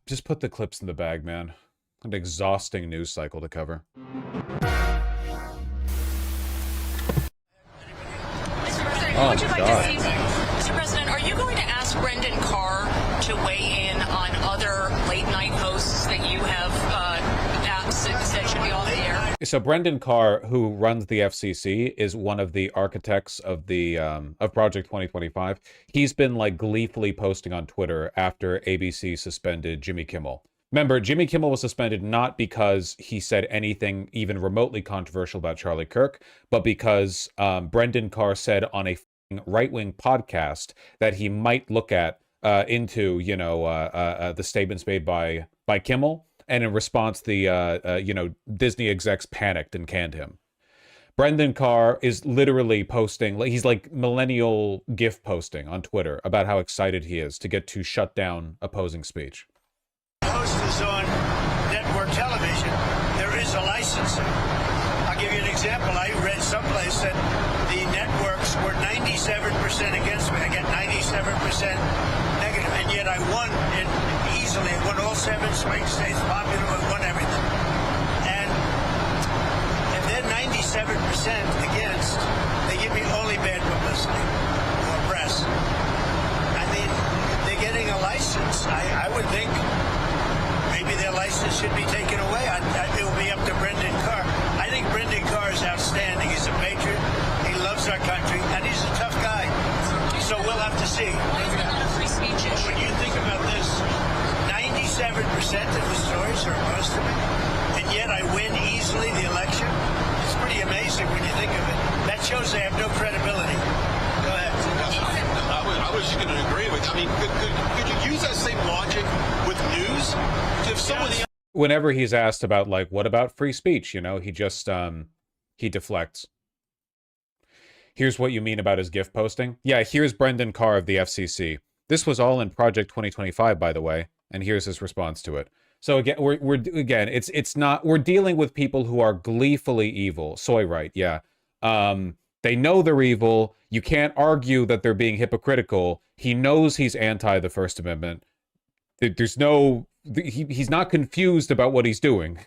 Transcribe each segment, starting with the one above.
Just put the clips in the bag, man. An exhausting news cycle to cover. Mr. President, Mr. President, are you going to ask Brendan Carr to weigh in on other late-night hosts that you have said should be off the air? So Brendan Carr, who runs the FCC, is one of the architects of the of Project 2025. He's been like gleefully posting on Twitter after ABC suspended Jimmy Kimmel. Remember, Jimmy Kimmel was suspended not because he said anything even remotely controversial about Charlie Kirk, but because Brendan Carr said on a right-wing podcast that he might look at into, the statements made by Kimmel. And in response, the Disney execs panicked and canned him. Brendan Carr is literally posting, he's like millennial GIF posting on Twitter about how excited he is to get to shut down opposing speech. Host is on network television. There is a licensing. I'll give you an example. I read someplace that the networks were 97% against me. I get 97% negative, and yet I won it easily. I won all 7 swing states, popular, I won everything. And if they're 97% against, they give me only bad publicity or press. I mean, they're getting a license. I would think maybe their license should be taken away. It will be up to Brendan Carr. I think Brendan Carr is outstanding. He's a patriot. He loves our country, and he's a tough guy. So we'll have to see. Free speech issue. When you think about this, 97% of the stories are opposed to me, and yet I win easily the election. It's pretty amazing when you think of it. That shows they have no credibility. Go ahead. I was just going to agree with you. I mean, could you use that same logic with news? If some of the Whenever he's asked about, like, what about free speech, he just, he deflects. Here's what you mean about his GIF posting. Yeah, here's Brendan Carr of the FCC. This was all in Project 2025, by the way, and here's his response to it. So again, it's not, we're dealing with people who are gleefully evil. Soy right, yeah. They know they're evil. You can't argue that they're being hypocritical. He knows he's anti the First Amendment. There's no, he's not confused about what he's doing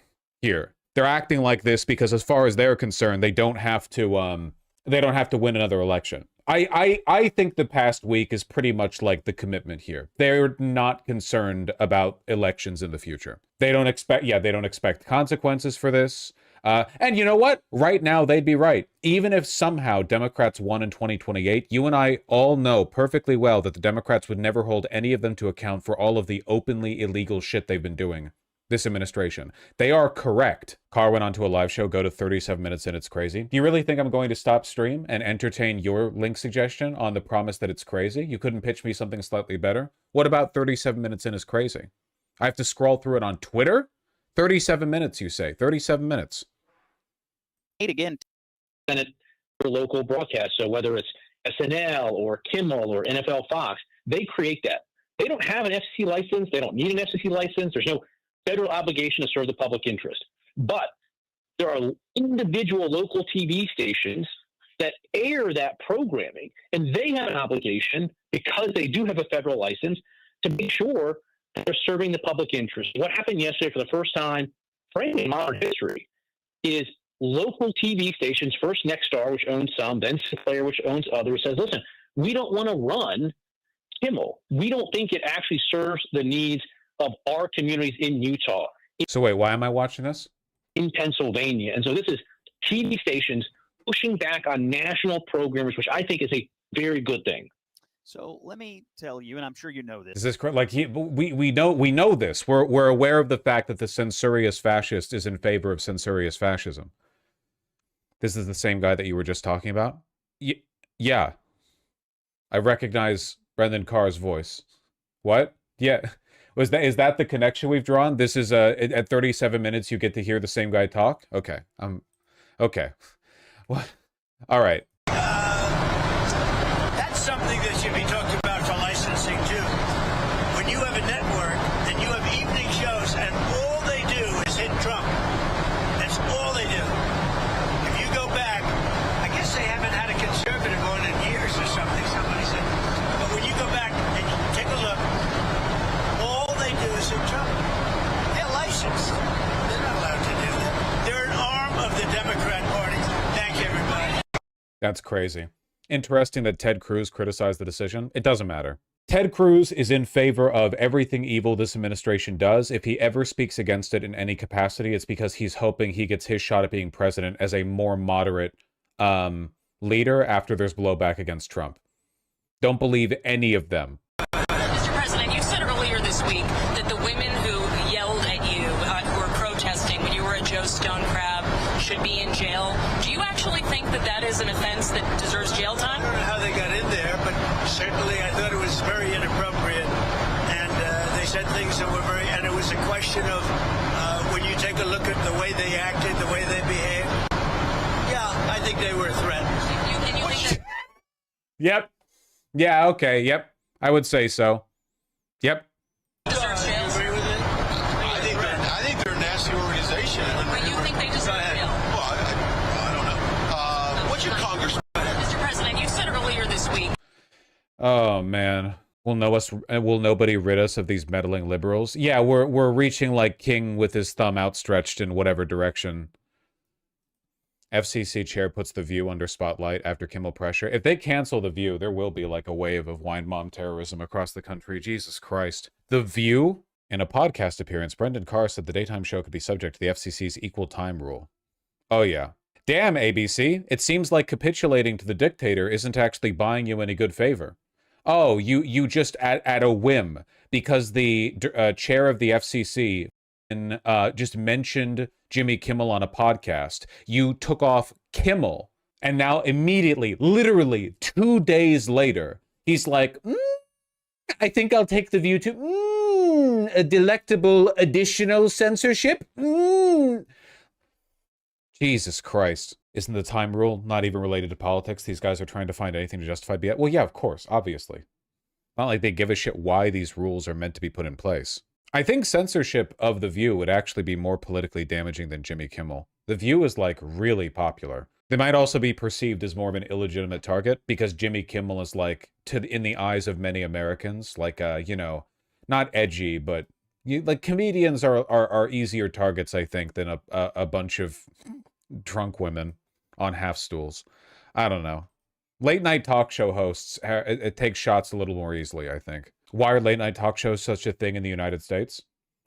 here. They're acting like this because, as far as they're concerned, they don't have to win another election. I think the past week is pretty much like the commitment here. They're not concerned about elections in the future. They don't expect consequences for this. And you know what? Right now, they'd be right. Even if somehow Democrats won in 2028, you and I all know perfectly well that the Democrats would never hold any of them to account for all of the openly illegal shit they've been doing this administration. They are correct. Carr went onto a live show, go to 37 minutes in, it's crazy. Do you really think I'm going to stop stream and entertain your link suggestion on the promise that it's crazy? You couldn't pitch me something slightly better? What about 37 minutes in is crazy? I have to scroll through it on Twitter? 37 minutes, you say. 37 minutes. Again, Senate for local broadcast. So whether it's SNL or Kimmel or NFL Fox, they create that. They don't have an FCC license. They don't need an FCC license. There's no federal obligation to serve the public interest. But there are individual local TV stations that air that programming, and they have an obligation, because they do have a federal license, to make sure that they're serving the public interest. What happened yesterday for the first time, frankly, in modern history, is local TV stations, first Nexstar, which owns some, then Sinclair, which owns others, says, listen, we don't want to run Kimmel. We don't think it actually serves the needs of our communities in Utah. So wait, why am I watching this? In Pennsylvania. And so this is TV stations pushing back on national programmers, which I think is a very good thing. So let me tell you, and I'm sure you know this. Is this correct? Like we know this. We're aware of the fact that the censorious fascist is in favor of censorious fascism. This is the same guy that you were just talking about? Yeah. I recognize Brendan Carr's voice. What? Yeah. Is that the connection we've drawn? This is at 37 minutes you get to hear the same guy talk? Okay. Okay. What? All right. That's something that should be talked about for licensing too. When you have a network and you have evening shows and all they do is hit Trump. That's all they do. If you go back, I guess they haven't had a conservative on in years or something, somebody said. But when you go back and you take a look, all they do is hit Trump. That's crazy. Interesting that Ted Cruz criticized the decision. It doesn't matter. Ted Cruz is in favor of everything evil this administration does. If he ever speaks against it in any capacity, it's because he's hoping he gets his shot at being president as a more moderate leader after there's blowback against Trump. Don't believe any of them. Mr. President, you said earlier this week that the women who yelled at you, who were protesting when you were at Joe Stone Crab, should be in jail. Do you actually think that that is an offense that deserves jail time? I don't know how they got in there, but certainly I thought it was very inappropriate. And they said things that were very, and it was a question of when you take a look at the way they acted, the way they behaved. Yeah, I think they were a threat. You think that Yep. Yeah, okay, yep. I would say so. Yep. deserves You jail? agree with it? I think they're a nasty organization. But you think they deserve ahead. jail? Well, I don't know. What's your congressman? Mr. President, you said earlier this week Oh man. Will nobody rid us of these meddling liberals? Yeah, we're reaching like King with his thumb outstretched in whatever direction. FCC chair puts The View under spotlight after Kimmel pressure. If they cancel The View, there will be like a wave of wine mom terrorism across the country. Jesus Christ. The View? In a podcast appearance, Brendan Carr said the daytime show could be subject to the FCC's equal time rule. Oh yeah. Damn, ABC. It seems like capitulating to the dictator isn't actually buying you any good favor. Oh, you just at a whim, because the chair of the FCC just mentioned Jimmy Kimmel on a podcast. You took off Kimmel, and now immediately, literally 2 days later, he's like, I think I'll take The View to a delectable additional censorship. Jesus Christ. Isn't the time rule not even related to politics? These guys are trying to find anything to justify BS. Well, yeah, of course, obviously. Not like they give a shit why these rules are meant to be put in place. I think censorship of The View would actually be more politically damaging than Jimmy Kimmel. The View is like really popular. They might also be perceived as more of an illegitimate target because Jimmy Kimmel is like, in the eyes of many Americans, like, you know, not edgy, but like comedians are easier targets, I think, than a bunch of drunk women on half stools. I don't know. Late night talk show hosts, it takes shots a little more easily, I think. Why are late night talk shows such a thing in the United States?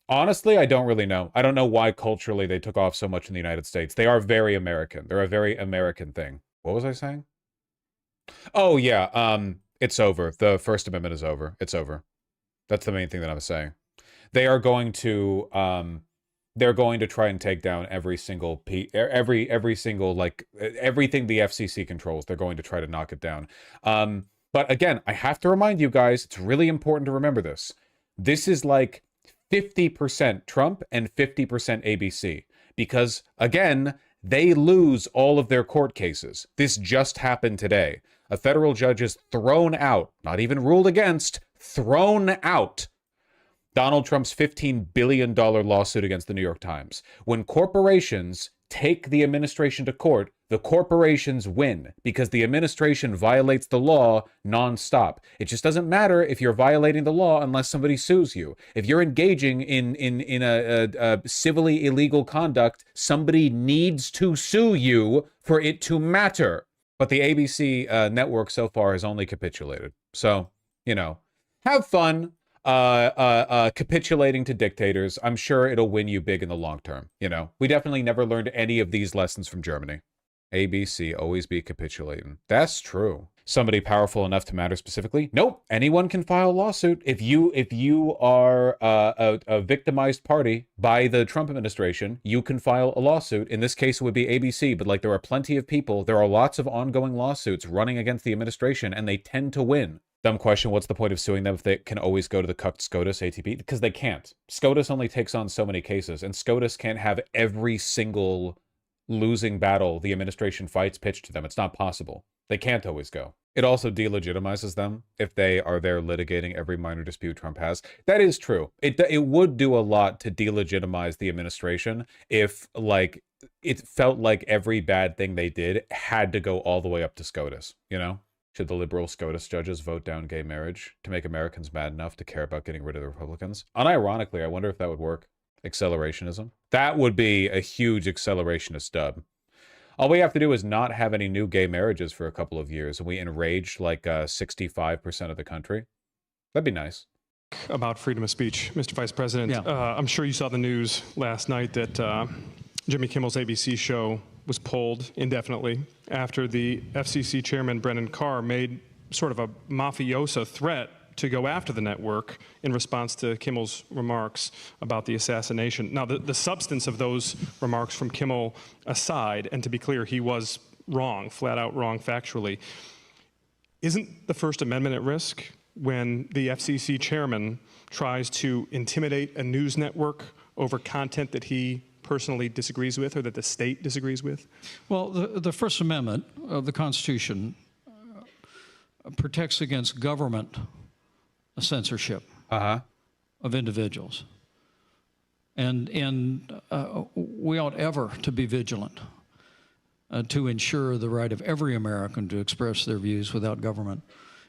Honestly, I don't really know. I don't know why culturally they took off so much in the United States. They are very American. They're a very American thing. What was I saying? Oh, yeah. It's over. The First Amendment is over. It's over. That's the main thing that I was saying. They are going to they're going to try and take down every single every single like everything the FCC controls. They're going to try to knock it down. But again, I have to remind you guys, it's really important to remember this. This is like 50% Trump and 50% ABC. Because, again, they lose all of their court cases. This just happened today. A federal judge is thrown out, not even ruled against, thrown out Donald Trump's $15 billion lawsuit against the New York Times. When corporations take the administration to court, the corporations win because the administration violates the law nonstop. It just doesn't matter if you're violating the law unless somebody sues you. If you're engaging in a civilly illegal conduct, somebody needs to sue you for it to matter. But the ABC network so far has only capitulated. So, you know, have fun capitulating to dictators. I'm sure it'll win you big in the long term. You know, we definitely never learned any of these lessons from Germany. ABC, always be capitulating. That's true. Somebody powerful enough to matter specifically? Nope. Anyone can file a lawsuit. If you are a victimized party by the Trump administration, you can file a lawsuit. In this case, it would be ABC, but like there are plenty of people, there are lots of ongoing lawsuits running against the administration, and they tend to win. Dumb question, what's the point of suing them if they can always go to the cucked SCOTUS ATP? Because they can't. SCOTUS only takes on so many cases, and SCOTUS can't have every single losing battle the administration fights pitched to them. It's not possible. They can't always go. It also delegitimizes them if they are there litigating every minor dispute Trump has. That is true. It would do a lot to delegitimize the administration if, like, it felt like every bad thing they did had to go all the way up to SCOTUS, you know? Should the liberal SCOTUS judges vote down gay marriage to make Americans mad enough to care about getting rid of the Republicans? Unironically, I wonder if that would work. Accelerationism. That would be a huge accelerationist dub. All we have to do is not have any new gay marriages for a couple of years, and we enrage like 65% of the country. That'd be nice. About freedom of speech, Mr. Vice President. Yeah. I'm sure you saw the news last night that Jimmy Kimmel's ABC show was pulled indefinitely after the FCC chairman, Brendan Carr, made sort of a mafioso threat to go after the network in response to Kimmel's remarks about the assassination. Now, the substance of those remarks from Kimmel aside, and to be clear, he was wrong, flat out wrong factually, isn't the First Amendment at risk when the FCC chairman tries to intimidate a news network over content that he personally disagrees with or that the state disagrees with? Well, the First Amendment of the Constitution protects against government censorship of individuals. And we ought ever to be vigilant to ensure the right of every American to express their views without government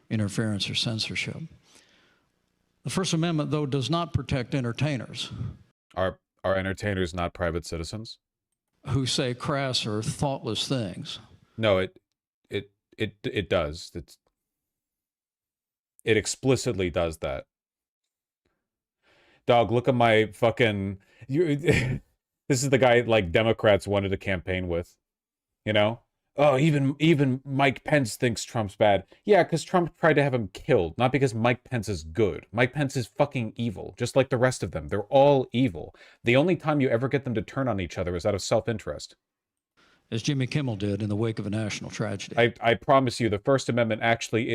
interference or censorship. The First Amendment, though, does not protect entertainers. Are entertainers not private citizens? Who say crass or thoughtless things. No, it does. It explicitly does that. Dog, look at my fucking... this is the guy, like, Democrats wanted to campaign with. You know? Oh, even Mike Pence thinks Trump's bad. Yeah, because Trump tried to have him killed, not because Mike Pence is good. Mike Pence is fucking evil, just like the rest of them. They're all evil. The only time you ever get them to turn on each other is out of self-interest. As Jimmy Kimmel did in the wake of a national tragedy. I promise you, the First Amendment actually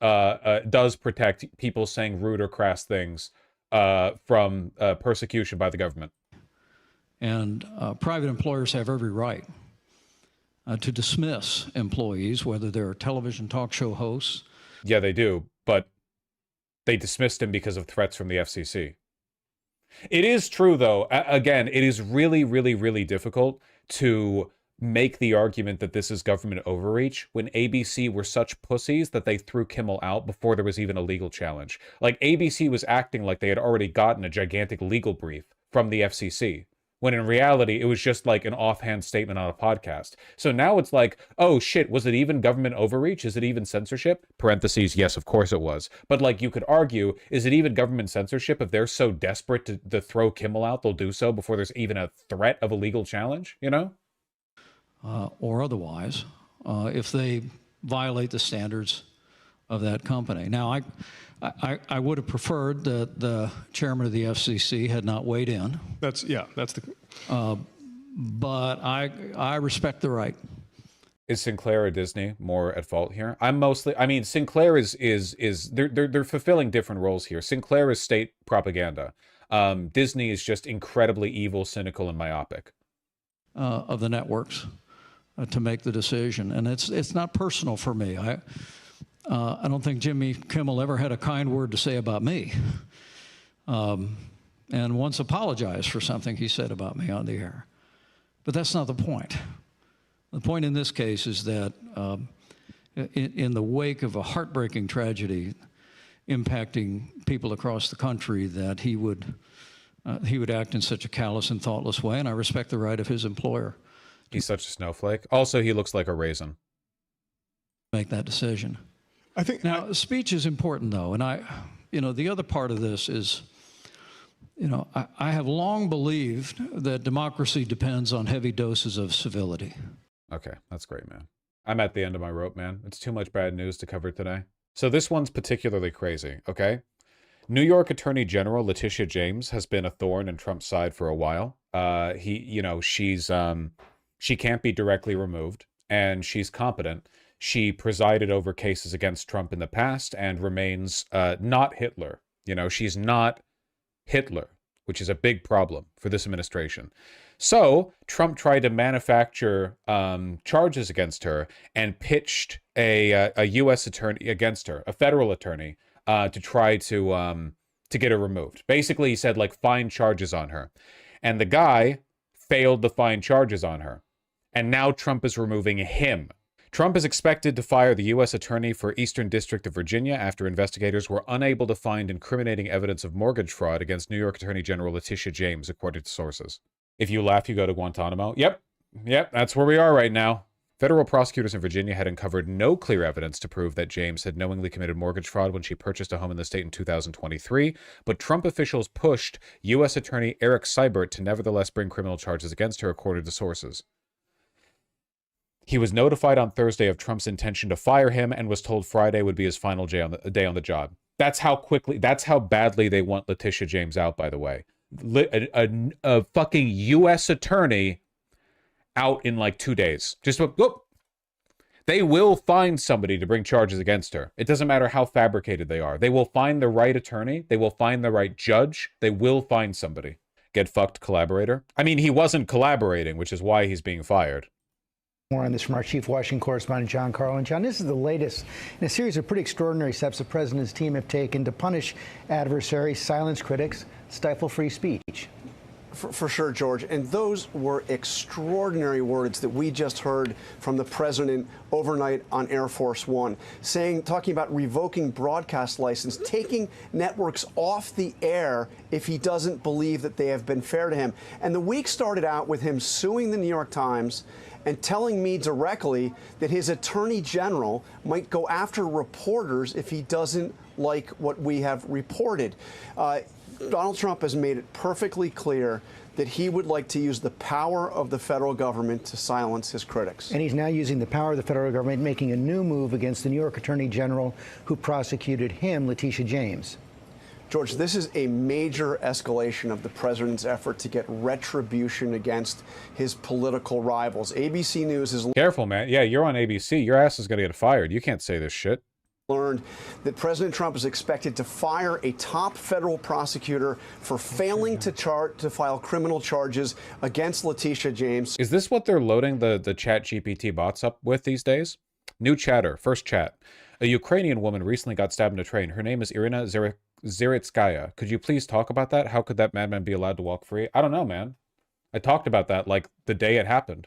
does protect people saying rude or crass things from persecution by the government. And private employers have every right to dismiss employees, whether they're television talk show hosts. Yeah, they do, but they dismissed him because of threats from the FCC. It is true, though. Again, it is really, really, really difficult to make the argument that this is government overreach when ABC were such pussies that they threw Kimmel out before there was even a legal challenge. Like, ABC was acting like they had already gotten a gigantic legal brief from the FCC, when in reality, it was just like an offhand statement on a podcast. So now it's like, oh shit, was it even government overreach? Is it even censorship? Parentheses, yes, of course it was. But like, you could argue, is it even government censorship? If they're so desperate to throw Kimmel out, they'll do so before there's even a threat of a legal challenge, you know? Or otherwise, if they violate the standards of that company. Now, I would have preferred that the chairman of the FCC had not weighed in. That's the... But I respect the right. Is Sinclair or Disney more at fault here? I mean, Sinclair is they're fulfilling different roles here. Sinclair is state propaganda. Disney is just incredibly evil, cynical, and myopic. Of the networks to make the decision, and it's not personal for me. I don't think Jimmy Kimmel ever had a kind word to say about me, and once apologized for something he said about me on the air. But that's not the point. The point in this case is that in the wake of a heartbreaking tragedy impacting people across the country, that he would act in such a callous and thoughtless way, and I respect the right of his employer. He's such a snowflake. Also, he looks like a raisin. Make that decision. I think now, speech is important, though, and the other part of this is, I have long believed that democracy depends on heavy doses of civility. Okay, that's great, man. I'm at the end of my rope, man. It's too much bad news to cover today. So this one's particularly crazy, okay? New York Attorney General Letitia James has been a thorn in Trump's side for a while. She can't be directly removed, and she's competent. She presided over cases against Trump in the past and remains not Hitler. She's not Hitler, which is a big problem for this administration. So Trump tried to manufacture charges against her and pitched a U.S. attorney against her, a federal attorney, to try to get her removed. Basically, he said, like, find charges on her. And the guy failed to find charges on her. And now Trump is removing him. Trump is expected to fire the U.S. Attorney for Eastern District of Virginia after investigators were unable to find incriminating evidence of mortgage fraud against New York Attorney General Letitia James, according to sources. If you laugh, you go to Guantanamo. Yep, Yep, that's where we are right now. Federal prosecutors in Virginia had uncovered no clear evidence to prove that James had knowingly committed mortgage fraud when she purchased a home in the state in 2023, but Trump officials pushed U.S. Attorney Eric Seibert to nevertheless bring criminal charges against her, according to sources. He was notified on Thursday of Trump's intention to fire him and was told Friday would be his final day on the job. That's how badly they want Letitia James out, by the way. A fucking U.S. attorney out in like 2 days. Just whoop. They will find somebody to bring charges against her. It doesn't matter how fabricated they are. They will find the right attorney. They will find the right judge. They will find somebody. Get fucked, collaborator. I mean, he wasn't collaborating, which is why he's being fired. More on this from our chief Washington correspondent, John Carlin. John, this is the latest in a series of pretty extraordinary steps the president's team have taken to punish adversaries, silence critics, stifle free speech. For sure, George. And those were extraordinary words that we just heard from the president overnight on Air Force One, talking about revoking broadcast license, taking networks off the air if he doesn't believe that they have been fair to him. And the week started out with him suing the New York Times and telling me directly that his attorney general might go after reporters if he doesn't like what we have reported. Donald Trump has made it perfectly clear that he would like to use the power of the federal government to silence his critics. And he's now using the power of the federal government, making a new move against the New York Attorney General who prosecuted him, Letitia James. George, this is a major escalation of the president's effort to get retribution against his political rivals. ABC News is... Careful, man. Yeah, you're on ABC. Your ass is going to get fired. You can't say this shit. Learned that President Trump is expected to fire a top federal prosecutor for failing to file criminal charges against Letitia James. Is this what they're loading the chat GPT bots up with these days? New chatter, first chat. A Ukrainian woman recently got stabbed in a train. Her name is Irina Zerotskaya. Could you please talk about that? How could that madman be allowed to walk free? I don't know, man. I talked about that like the day it happened.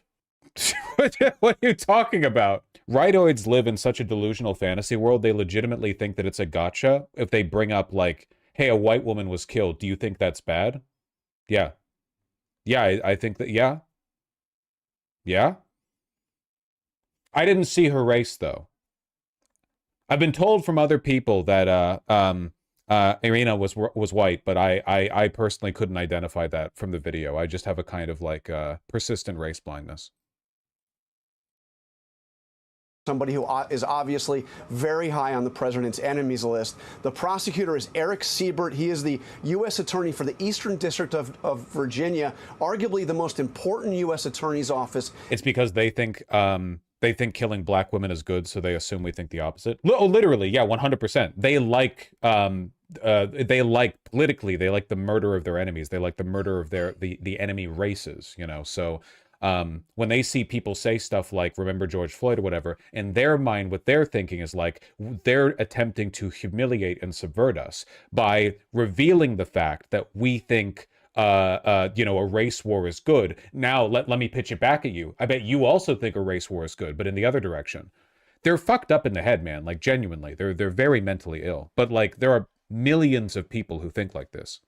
What are you talking about? Rightoids live in such a delusional fantasy world, they legitimately think that it's a gotcha if they bring up, like, hey, a white woman was killed. Do you think that's bad? Yeah. Yeah, I think that, yeah. Yeah? I didn't see her race, though. I've been told from other people that Irina was white, but I personally couldn't identify that from the video. I just have a kind of, like, persistent race blindness. Somebody who is obviously very high on the president's enemies list. The prosecutor is Eric Seibert. He is the U.S. attorney for the Eastern District of Virginia, arguably the most important U.S. attorney's office. It's because they think killing black women is good, so they assume we think the opposite. Oh, literally, yeah, 100%. They like politically, they like the murder of their enemies. They like the murder of the enemy races, you know. So when they see people say stuff like, remember George Floyd or whatever, in their mind, what they're thinking is like, they're attempting to humiliate and subvert us by revealing the fact that we think, you know, a race war is good. Now, let me pitch it back at you. I bet you also think a race war is good, but in the other direction. They're fucked up in the head, man. Like, genuinely. They're very mentally ill. But, like, there are millions of people who think like this.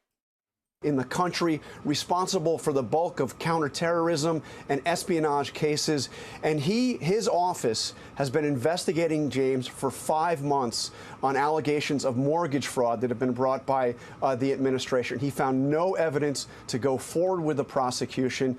In the country, responsible for the bulk of counterterrorism and espionage cases. And his office has been investigating James for 5 months on allegations of mortgage fraud that have been brought by the administration. He found no evidence to go forward with the prosecution,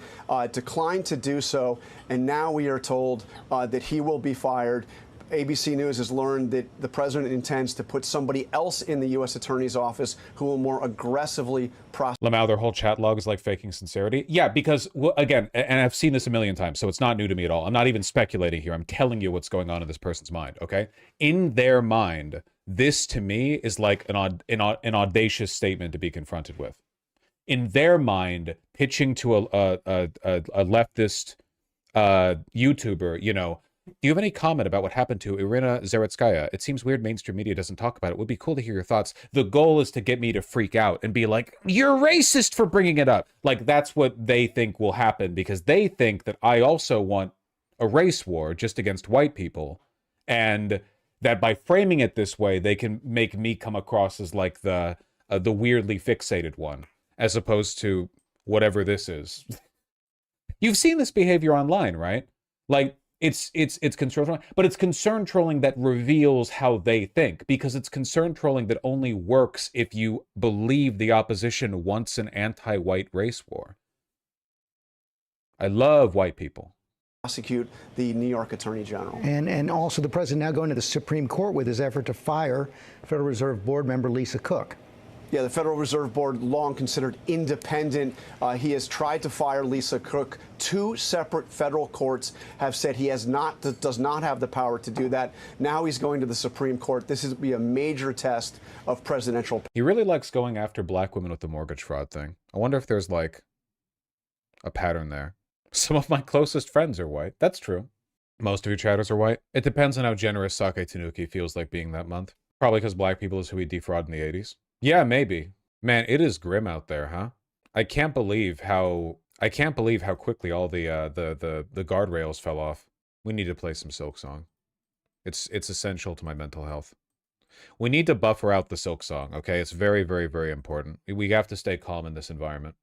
declined to do so, and now we are told that he will be fired. ABC News has learned that the president intends to put somebody else in the U.S. Attorney's office who will more aggressively prosecute. Lamau, their whole chat log is like faking sincerity. Yeah, because, well, again, and I've seen this a million times, so it's not new to me at all. I'm not even speculating here. I'm telling you what's going on in this person's mind, okay? In their mind, this to me is like an audacious statement to be confronted with. In their mind, pitching to a leftist YouTuber, you know, do you have any comment about what happened to Irina Zerotskaya? It seems weird mainstream media doesn't talk about it. It would be cool to hear your thoughts. The goal is to get me to freak out and be like, you're racist for bringing it up. Like, that's what they think will happen, because they think that I also want a race war just against white people. And that by framing it this way, they can make me come across as like the weirdly fixated one, as opposed to whatever this is. You've seen this behavior online, right? Like, it's concern trolling, but it's concern trolling that reveals how they think, because it's concern trolling that only works if you believe the opposition wants an anti-white race war. I love white people. Prosecute the New York Attorney General. And also the president now going to the Supreme Court with his effort to fire Federal Reserve Board member Lisa Cook. Yeah, the Federal Reserve Board, long considered independent. He has tried to fire Lisa Cook. 2 separate federal courts have said he does not have the power to do that. Now he's going to the Supreme Court. This is be a major test of presidential. He really likes going after black women with the mortgage fraud thing. I wonder if there's like a pattern there. Some of my closest friends are white. That's true. Most of your chatters are white. It depends on how generous Sake Tanuki feels like being that month. Probably because black people is who he defrauded in the 80s. Yeah, maybe. Man, it is grim out there, huh? I can't believe how quickly all the guardrails fell off. We need to play some Silk Song. It's essential to my mental health. We need to buffer out the Silk Song, okay? It's very, very, very important. We have to stay calm in this environment.